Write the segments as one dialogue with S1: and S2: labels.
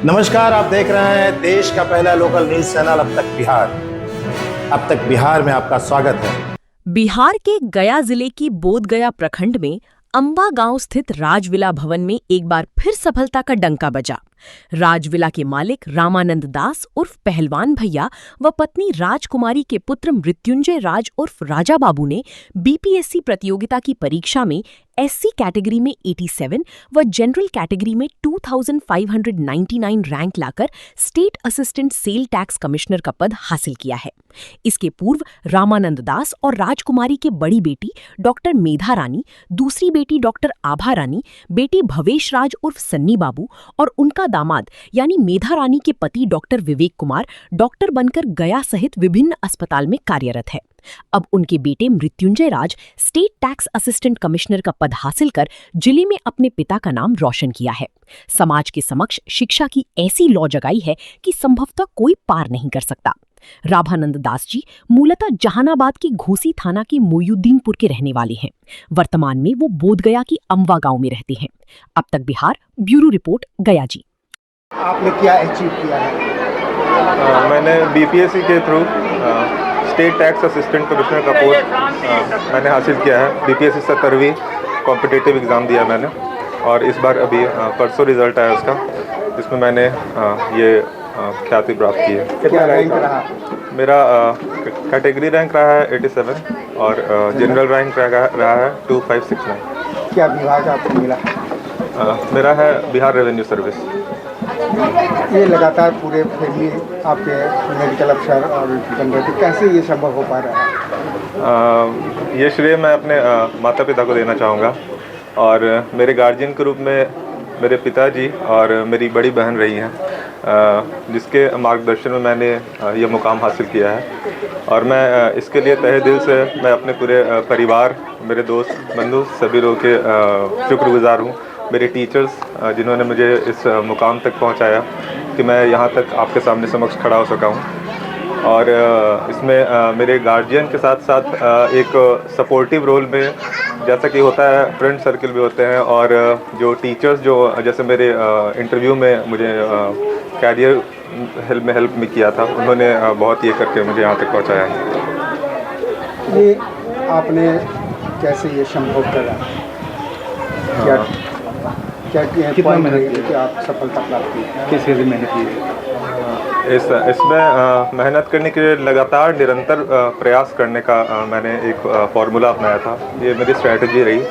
S1: नमस्कार, आप देख रहे हैं देश का पहला लोकल न्यूज चैनल अब तक बिहार। अब तक बिहार में आपका स्वागत है।
S2: बिहार के गया जिले की बोधगया प्रखंड में अंबा गांव स्थित राजविला भवन में एक बार फिर सफलता का डंका बजा। राजविला के मालिक रामानंद दास उर्फ पहलवान भैया व पत्नी राजकुमारी के पुत्र मृत्युंजय राज उर्फ राजा बाबू ने बीपीएससी प्रतियोगिता की परीक्षा में एससी कैटेगरी में 87 व जनरल कैटेगरी में 2599 रैंक लाकर state assistant sale tax commissioner का पद हासिल किया है। इसके पूर्व रामानंद दास और राजकुमारी के बड़ी बेटी डॉक्टर मेधा रानी, दूसरी बेटी डॉक्टर आभा रानी, बेटी भवेश राज उर्फ सन्नी बाबू और उनका दामाद यानी मेधा रानी के पति डॉक्टर विवेक कुमार डॉक्टर बनकर गया सहित विभिन्न अस्पताल में कार्यरत है। अब उनके बेटे मृत्युंजय राज स्टेट टैक्स असिस्टेंट कमिश्नर का पद हासिल कर जिले में अपने पिता का नाम रोशन किया है। समाज के समक्ष शिक्षा की ऐसी लौ जगाई है कि संभवतः कोई पार नहीं कर सकता। रामानंद दास जी मूलतः जहानाबाद की घोसी थाना के मोयुद्दीनपुर के रहने वाले हैं। वर्तमान में वो बोधगया की अम्बा गांव में रहते हैं। अब तक बिहार, ब्यूरो रिपोर्ट, गया जी।
S3: आपने क्या अचीव किया है?
S4: मैंने बीपीएससी के through state tax assistant commissioner का पोस्ट मैंने हासिल किया है। बीपीएससी 17वीं कॉम्पिटिटिव एग्ज़ाम दिया मैंने और इस बार अभी परसों रिज़ल्ट आया उसका, जिसमें मैंने ये ख्याति प्राप्त की है।
S3: कितना रैंक रहा?
S4: मेरा कैटेगरी रैंक रहा है 87 और जनरल रैंक रहा है 2569।
S3: क्या विभाग आपको मिला?
S4: मेरा है बिहार रेवेन्यू सर्विस।
S3: ये लगातार पूरे फैमिली आपके मेडिकल अफसर और बन रहे थे, कैसे ये संभव हो पा रहा है?
S4: ये श्रेय मैं अपने माता पिता को देना चाहूँगा और मेरे गार्जियन के रूप में मेरे पिताजी और मेरी बड़ी बहन रही हैं, जिसके मार्गदर्शन में मैंने ये मुकाम हासिल किया है। और मैं इसके लिए तहे दिल से मैं अपने पूरे परिवार, मेरे दोस्त बंधु सभी लोगों के शुक्रगुजार हूँ। मेरे टीचर्स जिन्होंने मुझे इस मुकाम तक पहुँचाया कि मैं यहाँ तक आपके सामने समक्ष खड़ा हो सका हूँ। और इसमें मेरे गार्जियन के साथ साथ एक सपोर्टिव रोल में, जैसा कि होता है फ्रेंड सर्कल भी होते हैं, और जो टीचर्स जो जैसे मेरे इंटरव्यू में मुझे कैरियर हेल्प में किया था, उन्होंने बहुत ये करके मुझे यहाँ तक पहुँचाया है।
S3: ये आपने कैसे ये संभव करा? क्या कितना मेहनत की कि आप सफलता प्राप्त की? किस चीज़ में मेहनत की?
S4: इसमें मेहनत करने के लिए लगातार निरंतर प्रयास करने का मैंने एक फार्मूला अपनाया था। ये मेरी स्ट्रैटेजी रही।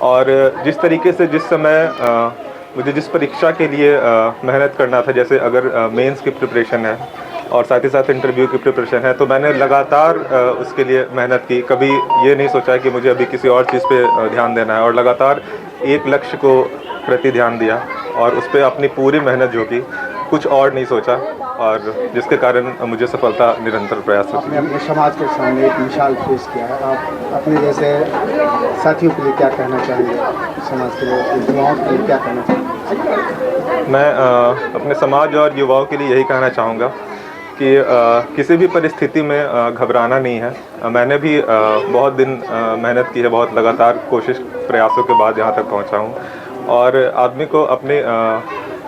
S4: और जिस तरीके से जिस समय मुझे जिस परीक्षा के लिए मेहनत करना था, जैसे अगर मेंस की प्रिपरेशन है और साथ ही साथ इंटरव्यू की प्रिपरेशन है, तो मैंने लगातार उसके लिए मेहनत की। कभी ये नहीं सोचा कि मुझे अभी किसी और चीज़ पे ध्यान देना है, और लगातार एक लक्ष्य को प्रति ध्यान दिया और उस पर अपनी पूरी मेहनत झोंकी, कुछ और नहीं सोचा, और जिसके कारण मुझे सफलता निरंतर प्रयास होती
S3: आपने अपने समाज के सामने एक मिसाल पेश किया है। आप अपने जैसे साथियों के लिए क्या कहना चाहेंगे? समाज के लिए, युवाओं के लिए क्या कहना चाहेंगे?
S4: मैं अपने समाज और युवाओं के लिए यही कहना चाहूँगा कि किसी भी परिस्थिति में घबराना नहीं है। मैंने भी बहुत दिन मेहनत की है, बहुत लगातार कोशिश प्रयासों के बाद यहाँ तक पहुँचा हूँ। और आदमी को अपने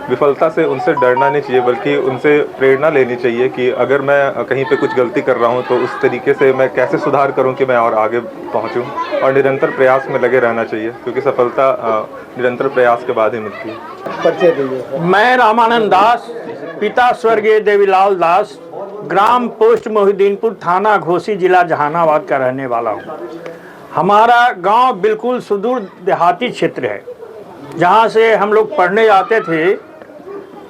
S4: विफलता से उनसे डरना नहीं चाहिए, बल्कि उनसे प्रेरणा लेनी चाहिए कि अगर मैं कहीं पे कुछ गलती कर रहा हूँ तो उस तरीके से मैं कैसे सुधार करूँ कि मैं और आगे पहुँचूँ, और निरंतर प्रयास में लगे रहना चाहिए, क्योंकि सफलता निरंतर प्रयास के बाद ही मिलती है।
S3: परिचय दीजिए।
S5: मैं रामानंद दास, पिता स्वर्गीय देवीलाल दास, ग्राम पोस्ट मोहिद्दीनपुर, थाना घोसी, जिला जहानाबाद का रहने वाला हूँ। हमारा गांव बिल्कुल सुदूर देहाती क्षेत्र है, जहाँ से हम लोग पढ़ने जाते थे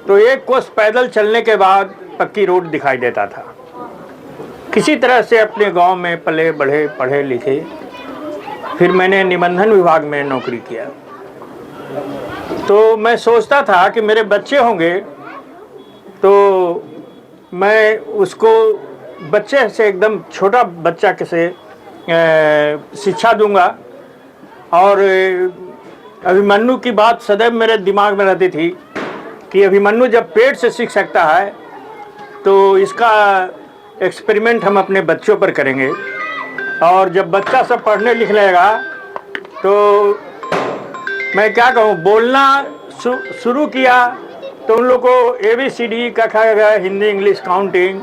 S5: तो एक कोस पैदल चलने के बाद पक्की रोड दिखाई देता था। किसी तरह से अपने गांव में पले बढ़े, पढ़े लिखे। फिर मैंने निबंधन विभाग में नौकरी किया। तो मैं सोचता था कि मेरे बच्चे होंगे तो मैं उसको बच्चे से, एकदम छोटा बच्चा कैसे शिक्षा दूंगा। और अभिमन्यु की बात सदैव मेरे दिमाग में रहती थी कि अभिमन्यु जब पेट से सीख सकता है तो इसका एक्सपेरिमेंट हम अपने बच्चों पर करेंगे। और जब बच्चा सब पढ़ने लिख लेगा तो मैं क्या कहूँ, बोलना शुरू किया तो उन लोग को ABCD क ख ग हिंदी इंग्लिश काउंटिंग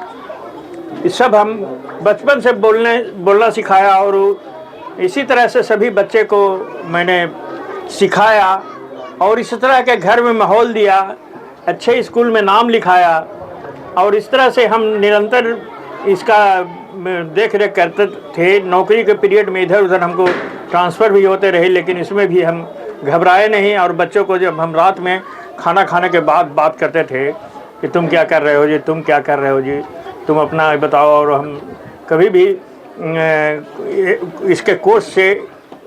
S5: ये सब हम बचपन से बोलना सिखाया और इसी तरह से सभी बच्चे को मैंने सिखाया और इस तरह के घर में माहौल दिया, अच्छे स्कूल में नाम लिखाया और इस तरह से हम निरंतर इसका देख रेख करते थे। नौकरी के पीरियड में इधर उधर हमको ट्रांसफ़र भी होते रहे, लेकिन इसमें भी हम घबराए नहीं और बच्चों को जब हम रात में खाना खाने के बाद बात करते थे कि तुम क्या कर रहे हो जी, तुम क्या कर रहे हो जी, तुम अपना बताओ, और हम कभी भी इसके कोर्स से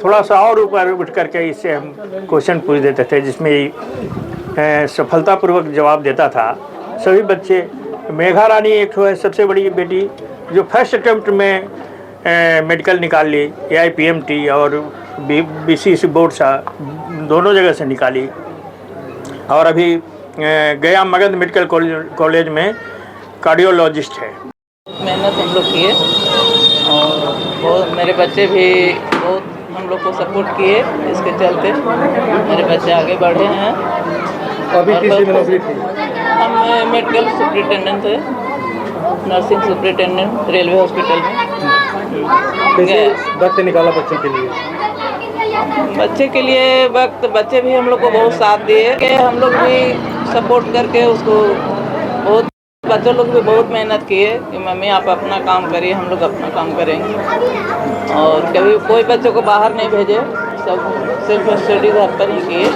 S5: थोड़ा सा और ऊपर उठ करके इससे हम क्वेश्चन पूछ देते थे, जिसमें सफलतापूर्वक जवाब देता था सभी बच्चे। मेघा रानी एक है सबसे बड़ी बेटी जो फर्स्ट अटेम्प्ट में मेडिकल निकाल ली, AIPMT और BCC बोर्ड सा दोनों जगह से निकाली और अभी गया मगध मेडिकल कॉलेज में कार्डियोलॉजिस्ट है।
S6: मेहनत हम लोग किए और बहुत मेरे बच्चे भी बहुत हम लोग को सपोर्ट किए, इसके चलते मेरे बच्चे आगे बढ़े हैं।
S3: अभी किस में नौकरी थी?
S6: हम मेडिकल सुपरिटेंडेंट थे, नर्सिंग सुपरिटेंडेंट रेलवे हॉस्पिटल में।
S3: कैसे वक्त निकाला बच्चों के लिए?
S6: बच्चे के लिए वक्त बच्चे भी हम लोग को बहुत साथ दिए कि हम लोग भी सपोर्ट करके उसको बहुत बच्चों लोग भी बहुत मेहनत किए कि मम्मी आप अपना काम करिए, हम लोग अपना काम करेंगे। और कभी कोई बच्चों को बाहर नहीं भेजे, सब सिर्फ स्टडी घर पर ही किए।